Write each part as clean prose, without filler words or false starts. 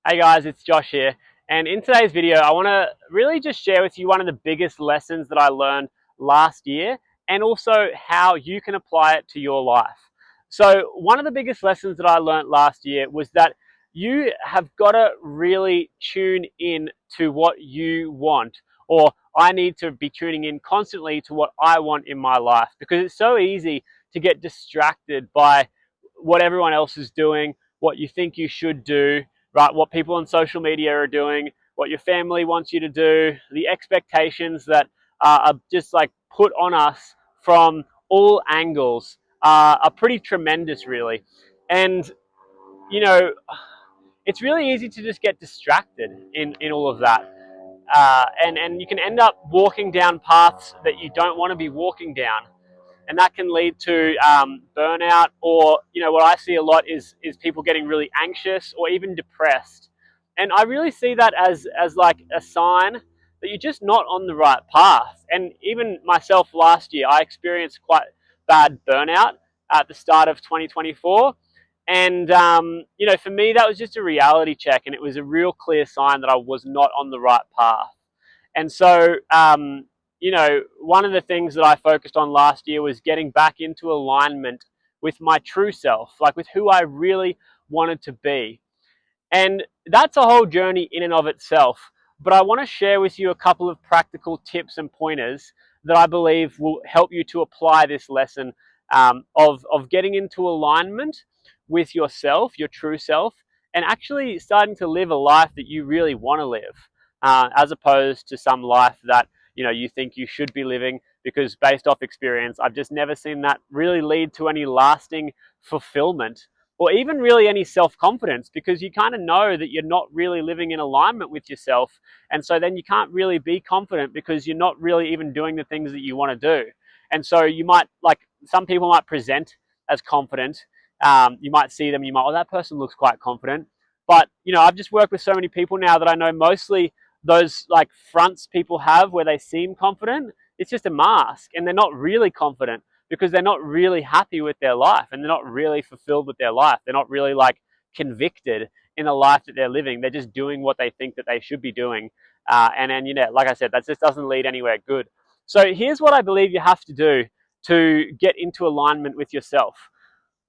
Hey guys, it's Josh here, and in today's video I want to really just share with you one of the biggest lessons that I learned last year and also how you can apply it to your life. So one of the biggest lessons that I learned last year was that you have got to really tune in to what you want, or I need to be tuning in constantly to what I want in my life, because it's so easy to get distracted by what everyone else is doing, what you think you should do, right? What people on social media are doing, what your family wants you to do, the expectations that are just like put on us from all angles are pretty tremendous, really. And, you know, it's really easy to just get distracted in all of that. And you can end up walking down paths that you don't want to be walking down, and that can lead to burnout, or what I see a lot is people getting really anxious or even depressed. And I really see that as like a sign that you're just not on the right path. And even myself, last year I experienced quite bad burnout at the start of 2024. And for me that was just a reality check, and it was a real clear sign that I was not on the right path. And so one of the things that I focused on last year was getting back into alignment with my true self, like with who I really wanted to be. And that's a whole journey in and of itself. But I want to share with you a couple of practical tips and pointers that I believe will help you to apply this lesson of getting into alignment with yourself, your true self, and actually starting to live a life that you really want to live, as opposed to some life that you think you should be living. Because based off experience, I've just never seen that really lead to any lasting fulfillment, or even really any self-confidence, because you kind of know that you're not really living in alignment with yourself. And so then you can't really be confident because you're not really even doing the things that you want to do. And so you might, like, some people might present as confident. You might see them, you might, oh, that person looks quite confident. But I've just worked with so many people now that I know mostly those like fronts people have where they seem confident, it's just a mask, and they're not really confident because they're not really happy with their life, and they're not really fulfilled with their life. They're not really like convicted in the life that they're living. They're just doing what they think that they should be doing. And then, like I said, that just doesn't lead anywhere good. So here's what I believe you have to do to get into alignment with yourself.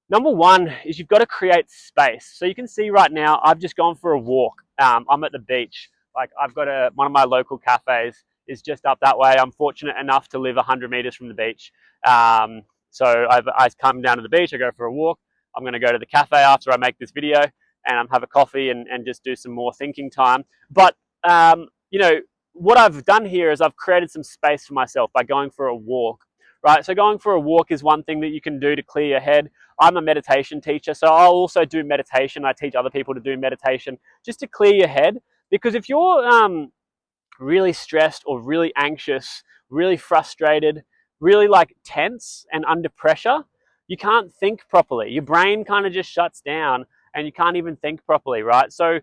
Number one is you've got to create space. So you can see right now, I've just gone for a walk. I'm at the beach. Like, I've got one of my local cafes is just up that way. I'm fortunate enough to live 100 meters from the beach. So I come down to the beach, I go for a walk. I'm going to go to the cafe after I make this video and have a coffee and just do some more thinking time. But, what I've done here is I've created some space for myself by going for a walk. Right, so going for a walk is one thing that you can do to clear your head. I'm a meditation teacher, so I'll also do meditation. I teach other people to do meditation just to clear your head. Because if you're really stressed or really anxious, really frustrated, really like tense and under pressure, you can't think properly. Your brain kind of just shuts down and you can't even think properly, right? So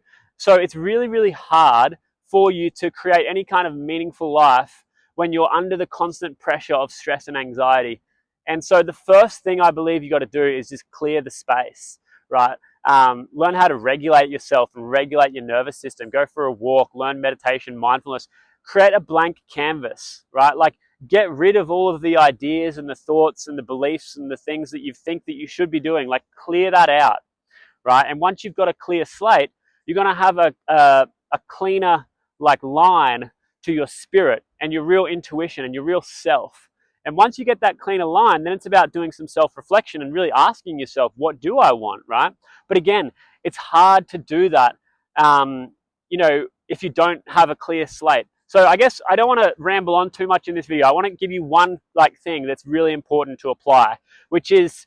it's really, really hard for you to create any kind of meaningful life when you're under the constant pressure of stress and anxiety. And so the first thing I believe you got to do is just clear the space, right? Learn how to regulate yourself and regulate your nervous system. Go for a walk, learn meditation, mindfulness, create a blank canvas, right? Like, get rid of all of the ideas and the thoughts and the beliefs and the things that you think that you should be doing. Like, clear that out, right? And once you've got a clear slate, you're going to have a cleaner like line to your spirit and your real intuition and your real self. And once you get that cleaner line, then it's about doing some self-reflection and really asking yourself, what do I want, right? But again, it's hard to do that, if you don't have a clear slate. So I guess I don't want to ramble on too much in this video. I want to give you one like thing that's really important to apply, which is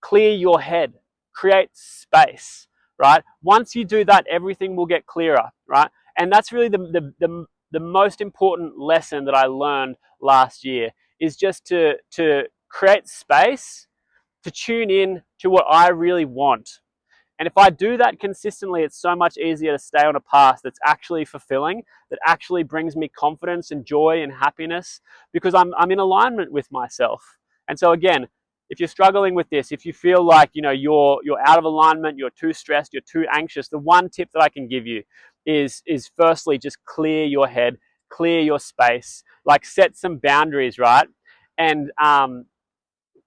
clear your head, create space, right? Once you do that, everything will get clearer, right? And that's really the most important lesson that I learned last year, is just to create space, to tune in to what I really want. And if I do that consistently, it's so much easier to stay on a path that's actually fulfilling, that actually brings me confidence and joy and happiness, because I'm in alignment with myself. And so again, if you're struggling with this, if you feel like, you know, you're out of alignment, you're too stressed, you're too anxious, the one tip that I can give you is firstly just clear your head, clear your space, like set some boundaries, right? And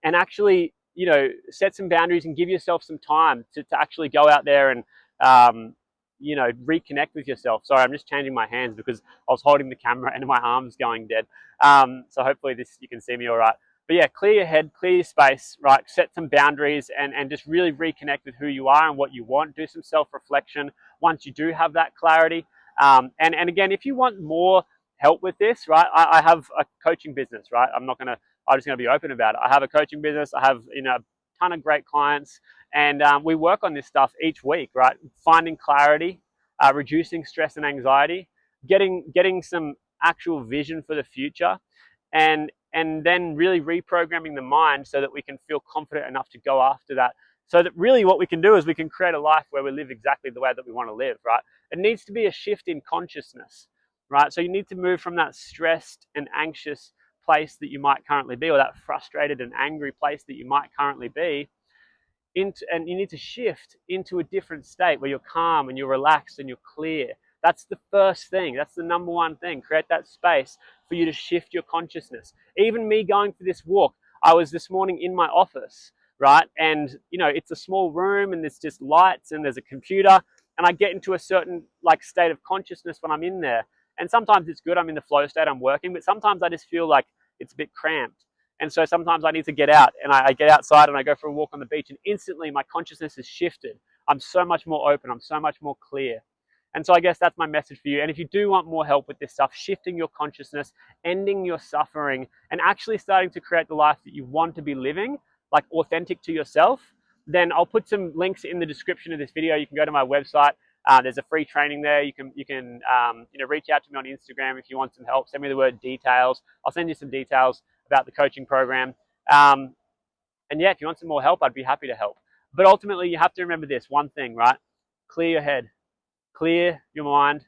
actually, you know, set some boundaries and give yourself some time to actually go out there and you know, reconnect with yourself. Sorry, I'm just changing my hands because I was holding the camera and my arm's going dead. So hopefully this, you can see me all right. But yeah, clear your head, clear your space, right? Set some boundaries and just really reconnect with who you are and what you want. Do some self-reflection once you do have that clarity. And again, if you want more help with this, right? I have a coaching business, right? I'm just going to be open about it. I have a coaching business. I have, you know, a ton of great clients, and we work on this stuff each week, right? Finding clarity, reducing stress and anxiety, getting some actual vision for the future, and then really reprogramming the mind so that we can feel confident enough to go after that. So that really what we can do is we can create a life where we live exactly the way that we want to live, right? It needs to be a shift in consciousness, right? So you need to move from that stressed and anxious place that you might currently be, or that frustrated and angry place that you might currently be, and you need to shift into a different state where you're calm and you're relaxed and you're clear. That's the first thing. That's the number one thing. Create that space for you to shift your consciousness. Even me going for this walk, I was this morning in my office, right? And you know, it's a small room and there's just lights and there's a computer, and I get into a certain like state of consciousness when I'm in there. And sometimes it's good, I'm in the flow state, I'm working, but sometimes I just feel like it's a bit cramped. And so sometimes I need to get out, and I get outside and I go for a walk on the beach, and instantly my consciousness is shifted. I'm so much more open. I'm so much more clear. And so I guess that's my message for you. And if you do want more help with this stuff, shifting your consciousness, ending your suffering, and actually starting to create the life that you want to be living, like authentic to yourself, then I'll put some links in the description of this video. You can go to my website. There's a free training there. You can you know, reach out to me on Instagram if you want some help. Send me the word details. I'll send you some details about the coaching program. And yeah, if you want some more help, I'd be happy to help. But ultimately, you have to remember this one thing, right? Clear your head, clear your mind,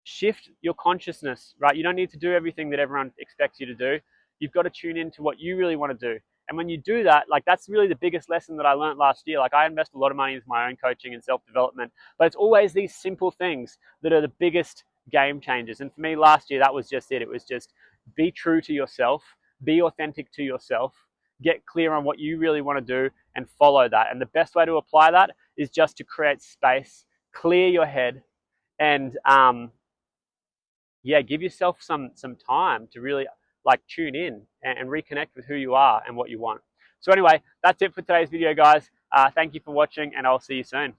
shift your consciousness, right? You don't need to do everything that everyone expects you to do. You've got to tune into what you really want to do. And when you do that, like that's really the biggest lesson that I learned last year. Like I invest a lot of money into my own coaching and self-development, but it's always these simple things that are the biggest game changers. And for me last year, that was just it. It was just be true to yourself, be authentic to yourself, get clear on what you really want to do and follow that. And the best way to apply that is just to create space, clear your head, and yeah, give yourself some time to really like tune in and reconnect with who you are and what you want. So anyway, that's it for today's video, guys. Thank you for watching, and I'll see you soon.